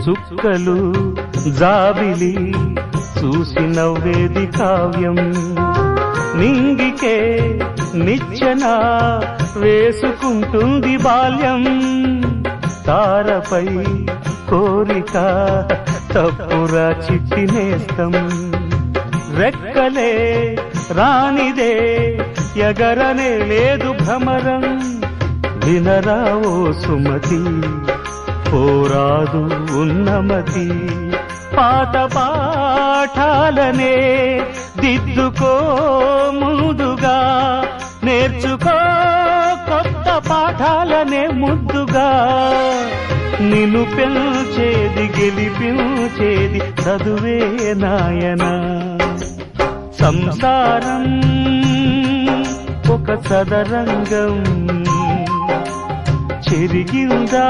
చుక్కలు జాబిలి చూసి నవ్వేది కావ్యం నింగికే నిచ్చెన వేసుకుంటుంది బాల్యం తారపై కోరిక తప్పురా చిట్టి నేస్తం రెక్కలే రానిదే ఎగరనే లేదు భ్రమరం వినరావో సుమతి పోరాదు ఉన్నమతి పాత పాఠాలనే దిద్దుకో ముందుగా నేర్చుకో కొత్త పాఠాలనే ముద్దుగా నిన్ను పెంచేది గెలిపించేది చదువే నాయనా సంసారం ఒక సదరంగం చెరిగిందా